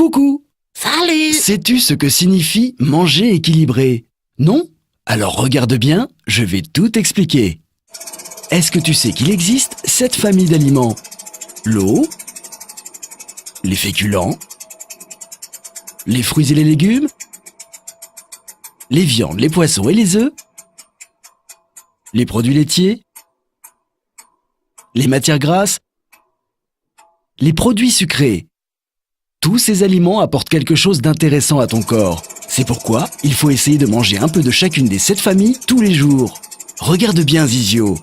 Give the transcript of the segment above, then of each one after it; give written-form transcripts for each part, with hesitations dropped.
Coucou! Salut! Sais-tu ce que signifie manger équilibré? Non? Alors regarde bien, je vais tout expliquer. Est-ce que tu sais qu'il existe 7 familles d'aliments? L'eau, les féculents, les fruits et les légumes, les viandes, les poissons et les œufs, les produits laitiers, les matières grasses, les produits sucrés. Tous ces aliments apportent quelque chose d'intéressant à ton corps. C'est pourquoi il faut essayer de manger un peu de chacune des 7 familles tous les jours. Regarde bien, Zizio.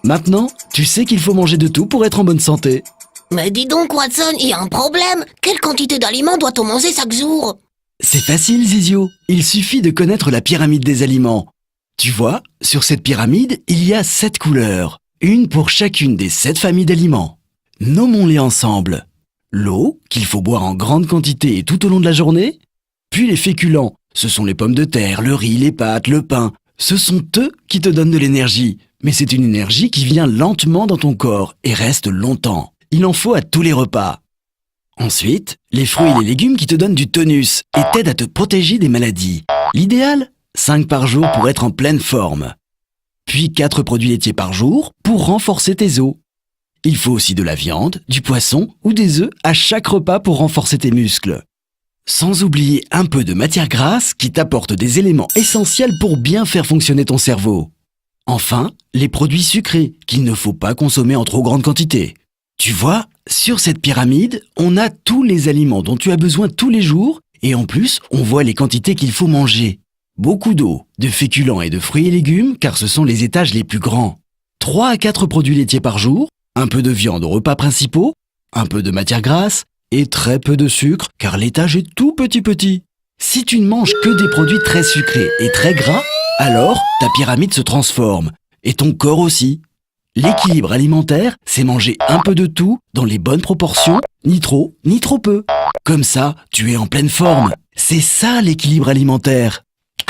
Maintenant, tu sais qu'il faut manger de tout pour être en bonne santé. Mais dis donc, Watson, il y a un problème. Quelle quantité d'aliments doit-on manger chaque jour? C'est facile, Zizio. Il suffit de connaître la pyramide des aliments. Tu vois, sur cette pyramide, il y a 7 couleurs. Une pour chacune des 7 familles d'aliments. Nommons-les ensemble. L'eau, qu'il faut boire en grande quantité et tout au long de la journée. Puis les féculents, ce sont les pommes de terre, le riz, les pâtes, le pain. Ce sont eux qui te donnent de l'énergie. Mais c'est une énergie qui vient lentement dans ton corps et reste longtemps. Il en faut à tous les repas. Ensuite, les fruits et les légumes qui te donnent du tonus et t'aident à te protéger des maladies. L'idéal, 5 par jour pour être en pleine forme. Puis 4 produits laitiers par jour pour renforcer tes os. Il faut aussi de la viande, du poisson ou des œufs à chaque repas pour renforcer tes muscles. Sans oublier un peu de matière grasse qui t'apporte des éléments essentiels pour bien faire fonctionner ton cerveau. Enfin, les produits sucrés qu'il ne faut pas consommer en trop grande quantité. Tu vois, sur cette pyramide, on a tous les aliments dont tu as besoin tous les jours et en plus, on voit les quantités qu'il faut manger. Beaucoup d'eau, de féculents et de fruits et légumes car ce sont les étages les plus grands. 3 à 4 produits laitiers par jour, un peu de viande aux repas principaux, un peu de matière grasse et très peu de sucre car l'étage est tout petit. Si tu ne manges que des produits très sucrés et très gras, alors ta pyramide se transforme et ton corps aussi. L'équilibre alimentaire, c'est manger un peu de tout dans les bonnes proportions, ni trop, ni trop peu. Comme ça, tu es en pleine forme. C'est ça l'équilibre alimentaire.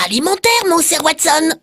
Alimentaire, mon cher Watson.